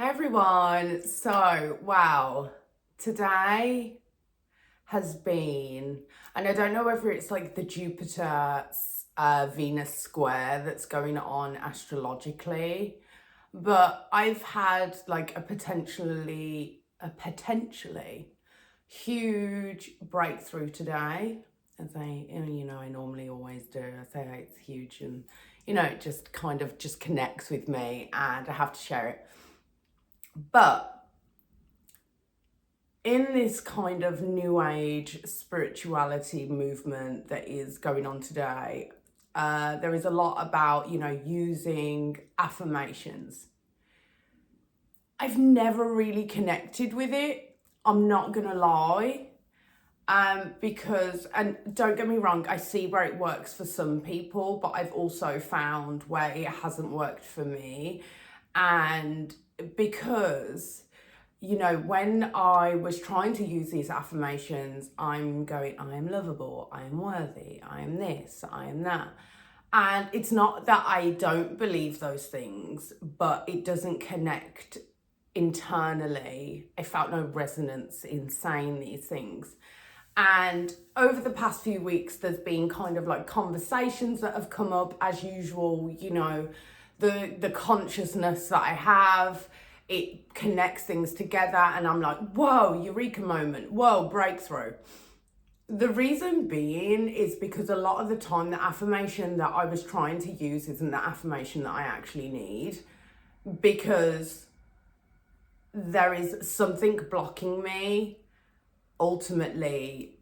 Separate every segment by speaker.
Speaker 1: Hi everyone. So, wow, today has been, and I don't know whether it's like the Jupiter Venus square that's going on astrologically, but I've had like a potentially huge breakthrough today. As I normally always do. I say it's huge, and it just kind of just connects with me, and I have to share it. But in this kind of new age spirituality movement that is going on today, there is a lot about, using affirmations. I've never really connected with it. I'm not going to lie. Because, and don't get me wrong, I see where it works for some people, but I've also found where it hasn't worked for me. And because when I was trying to use these affirmations, I'm going, I am lovable, I am worthy, I am this, I am that. And it's not that I don't believe those things, but it doesn't connect internally. I felt no resonance in saying these things. And over the past few weeks, there's been kind of like conversations that have come up as usual, the consciousness that I have, it connects things together, and I'm like, whoa, eureka moment, whoa, breakthrough. The reason being is because a lot of the time the affirmation that I was trying to use isn't the affirmation that I actually need, because there is something blocking me ultimately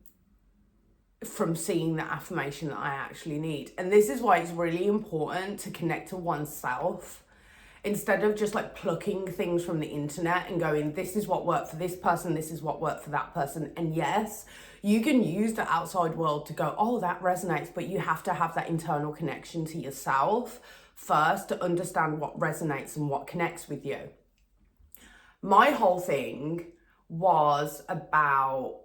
Speaker 1: from seeing the affirmation that I actually need. And this is why it's really important to connect to oneself instead of just like plucking things from the internet and going, this is what worked for this person, this is what worked for that person. And yes, you can use the outside world to go, oh, that resonates, but you have to have that internal connection to yourself first to understand what resonates and what connects with you. My whole thing was about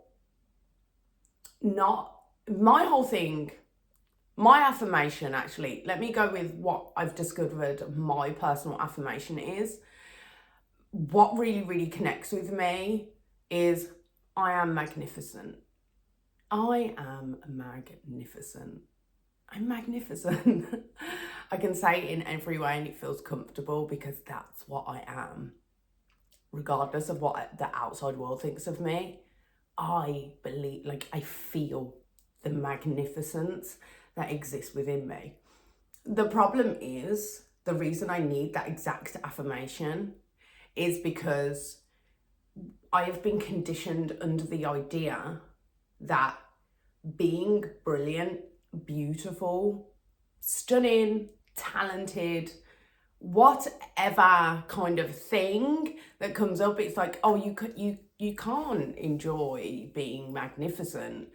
Speaker 1: my affirmation, actually, let me go with what I've discovered my personal affirmation is. What really, really connects with me is I am magnificent. I am magnificent. I'm magnificent. I can say it in every way and it feels comfortable because that's what I am. Regardless of what the outside world thinks of me, I believe, like, I feel the magnificence that exists within me. The problem is, the reason I need that exact affirmation is because I have been conditioned under the idea that being brilliant, beautiful, stunning, talented, whatever kind of thing that comes up, it's like, oh, you can't enjoy being magnificent,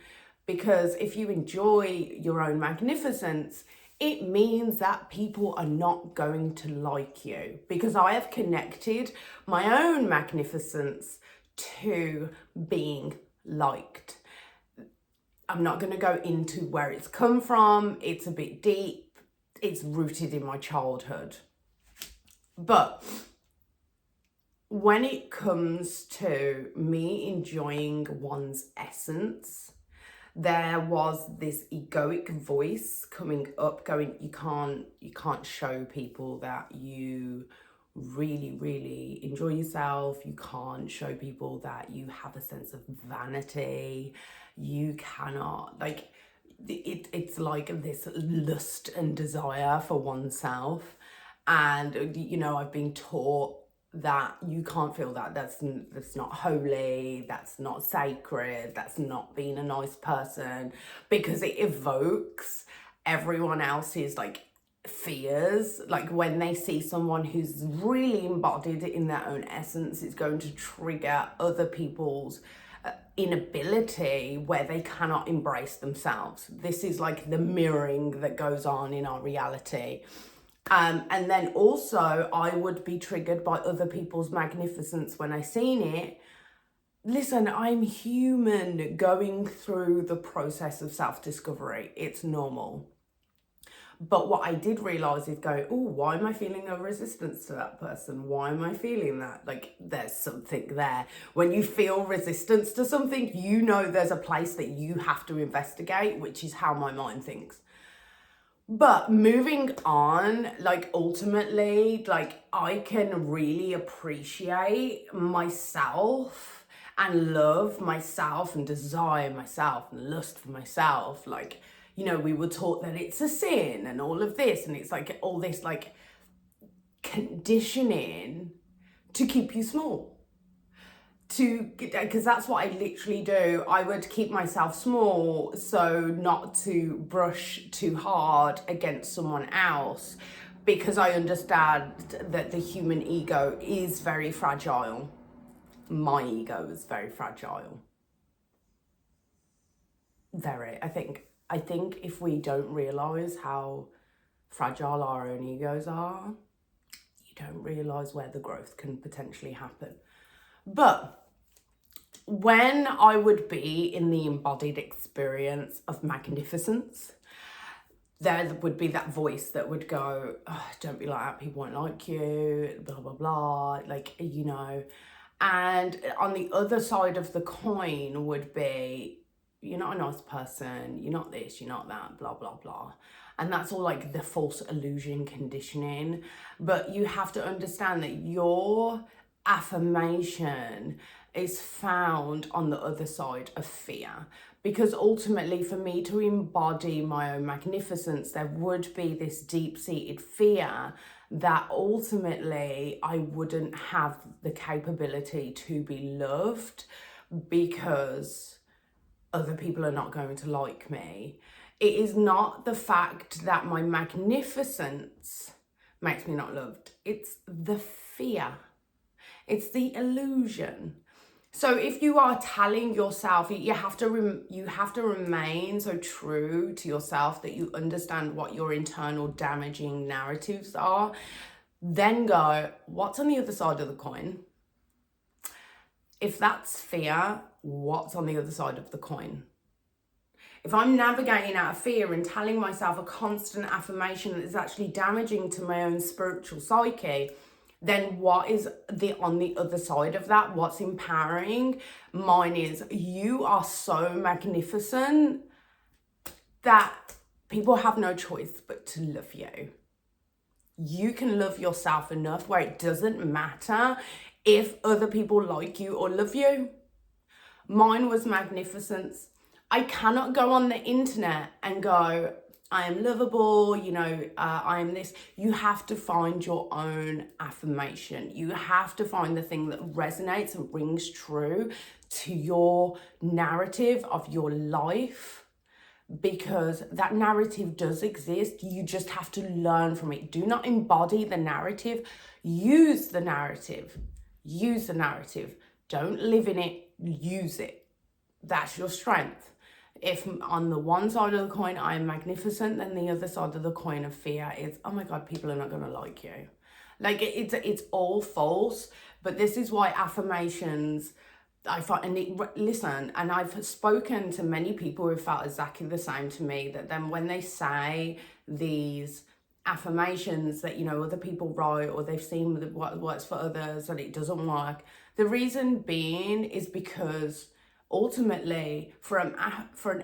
Speaker 1: because if you enjoy your own magnificence, it means that people are not going to like you, because I have connected my own magnificence to being liked. I'm not going to go into where it's come from. It's a bit deep. It's rooted in my childhood. But when it comes to me enjoying one's essence, there was this egoic voice coming up going, you can't show people that you really, really enjoy yourself. You can't show people that you have a sense of vanity. You cannot, like, it's like this lust and desire for oneself. And I've been taught that you can't feel that. That's not holy, that's not sacred, that's not being a nice person, because it evokes everyone else's like fears. Like when they see someone who's really embodied in their own essence, it's going to trigger other people's inability where they cannot embrace themselves. This is like the mirroring that goes on in our reality. And then also I would be triggered by other people's magnificence when I seen it. Listen, I'm human going through the process of self-discovery. It's normal. But what I did realize is go, oh, why am I feeling a resistance to that person? Why am I feeling that? Like, there's something there. When you feel resistance to something, you know there's a place that you have to investigate, which is how my mind thinks. But moving on, like, ultimately, like, I can really appreciate myself and love myself and desire myself and lust for myself. Like, you know, we were taught that it's a sin and all of this, and it's like all this like conditioning to keep you small. Because that's what I literally do. I would keep myself small so not to brush too hard against someone else, because I understand that the human ego is very fragile. My ego is very fragile. Very. I think if we don't realize how fragile our own egos are, you don't realize where the growth can potentially happen. But when I would be in the embodied experience of magnificence, there would be that voice that would go, oh, don't be like that, people won't like you, blah, blah, blah, like, you know. And on the other side of the coin would be, you're not a nice person, you're not this, you're not that, blah, blah, blah. And that's all like the false illusion conditioning. But you have to understand that your affirmation is found on the other side of fear. Because ultimately, for me to embody my own magnificence, there would be this deep-seated fear that ultimately I wouldn't have the capability to be loved because other people are not going to like me. It is not the fact that my magnificence makes me not loved. It's the fear. It's the illusion. So if you are telling yourself, you have to remain so true to yourself that you understand what your internal damaging narratives are. Then go, what's on the other side of the coin? If that's fear, what's on the other side of the coin? If I'm navigating out of fear and telling myself a constant affirmation that is actually damaging to my own spiritual psyche, then what is on the other side of that? What's empowering? Mine is, you are so magnificent that people have no choice but to love you. You can love yourself enough where it doesn't matter if other people like you or love you. Mine was magnificence. I cannot go on the internet and go, I am lovable, you know, I am this. You have to find your own affirmation. You have to find the thing that resonates and rings true to your narrative of your life, because that narrative does exist. You just have to learn from it. Do not embody the narrative. Use the narrative. Use the narrative. Don't live in it. Use it. That's your strength. If on the one side of the coin I am magnificent, then the other side of the coin of fear is, oh my God, people are not going to like you. Like, it's all false. But this is why affirmations, I find, listen, and I've spoken to many people who felt exactly the same to me, that then when they say these affirmations that, you know, other people write, or they've seen what works for others and it doesn't work, the reason being is because ultimately, for an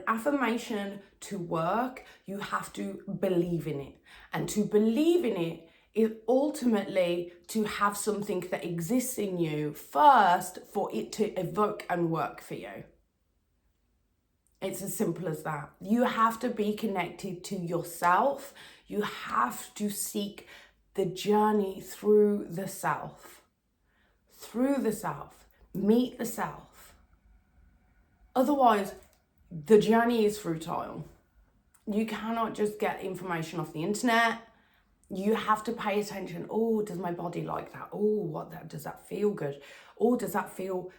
Speaker 1: affirmation to work, you have to believe in it. And to believe in it is ultimately to have something that exists in you first for it to evoke and work for you. It's as simple as that. You have to be connected to yourself. You have to seek the journey through the self. Through the self. Meet the self. Otherwise, the journey is futile. You cannot just get information off the internet. You have to pay attention. Oh, does my body like that? Oh, does that feel good? Oh, does that feel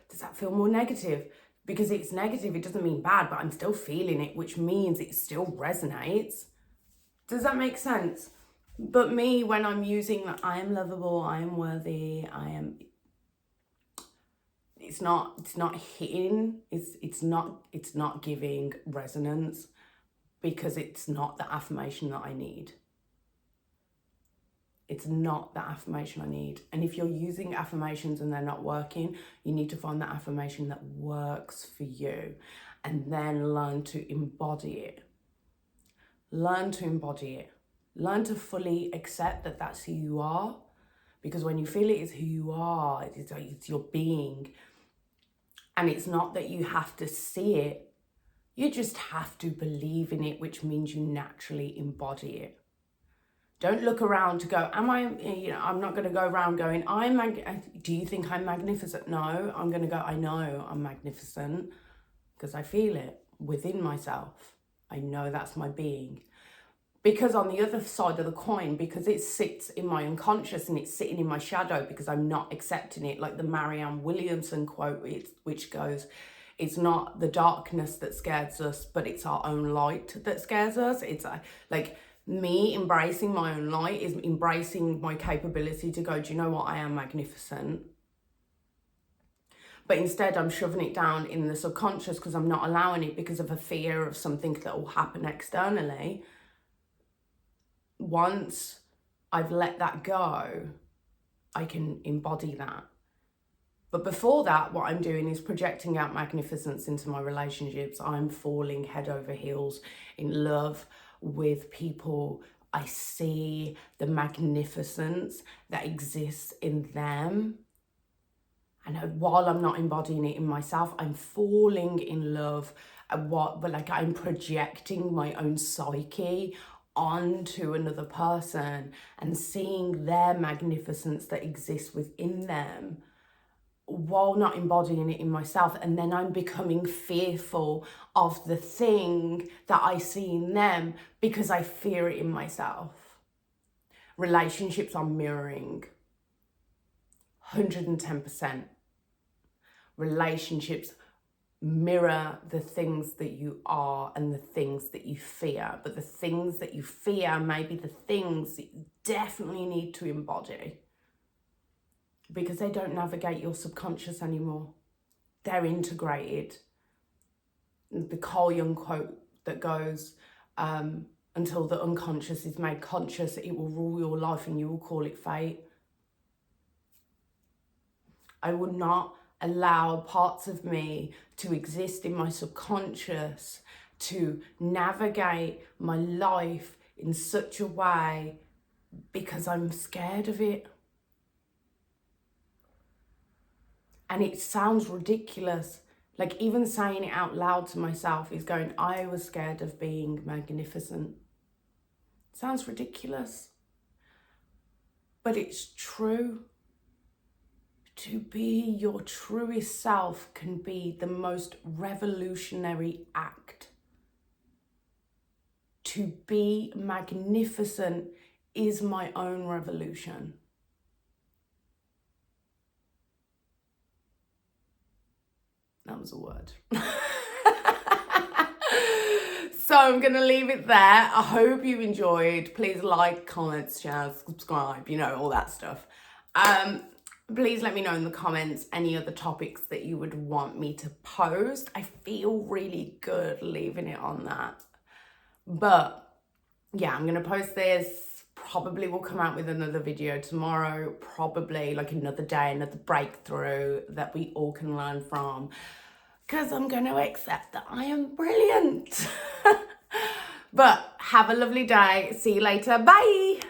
Speaker 1: more negative? Because it's negative, it doesn't mean bad, but I'm still feeling it, which means it still resonates. Does that make sense? But me, when I'm using that, I am lovable, I am worthy, it's not hitting, it's not giving resonance, because it's not the affirmation that I need. It's not the affirmation I need. And if you're using affirmations and they're not working, you need to find that affirmation that works for you and then learn to embody it. Learn to embody it. Learn to fully accept that that's who you are. Because when you feel it is who you are, it's your being. And it's not that you have to see it. You just have to believe in it, which means you naturally embody it. Don't look around to go, am I, I'm not going to go around going, do you think I'm magnificent? No, I'm going to go, I know I'm magnificent because I feel it within myself. I know that's my being. Because on the other side of the coin, because it sits in my unconscious and it's sitting in my shadow because I'm not accepting it, like the Marianne Williamson quote, which goes, it's not the darkness that scares us, but it's our own light that scares us. It's like me embracing my own light is embracing my capability to go, do you know what? I am magnificent. But instead I'm shoving it down in the subconscious because I'm not allowing it because of a fear of something that will happen externally. Once I've let that go, I can embody that. But before that, what I'm doing is projecting out magnificence into my relationships. I'm falling head over heels in love with people. I see the magnificence that exists in them. And while I'm not embodying it in myself, I'm falling in love but I'm projecting my own psyche onto another person and seeing their magnificence that exists within them while not embodying it in myself. And then I'm becoming fearful of the thing that I see in them because I fear it in myself. Relationships are mirroring. 110%. Relationships mirror the things that you are and the things that you fear. But the things that you fear may be the things that you definitely need to embody because they don't navigate your subconscious anymore. They're integrated. The Carl Jung quote that goes, until the unconscious is made conscious, it will rule your life and you will call it fate. I would not allow parts of me to exist in my subconscious to navigate my life in such a way because I'm scared of it. And it sounds ridiculous. Like even saying it out loud to myself is going, I was scared of being magnificent. It sounds ridiculous. But it's true. To be your truest self can be the most revolutionary act. To be magnificent is my own revolution. That was a word. So I'm going to leave it there. I hope you enjoyed. Please like, comment, share, subscribe, all that stuff. Please let me know in the comments any other topics that you would want me to post. I feel really good leaving it on that. But yeah, I'm going to post this. Probably will come out with another video tomorrow. Probably like another day, another breakthrough that we all can learn from. Because I'm going to accept that I am brilliant. But have a lovely day. See you later. Bye.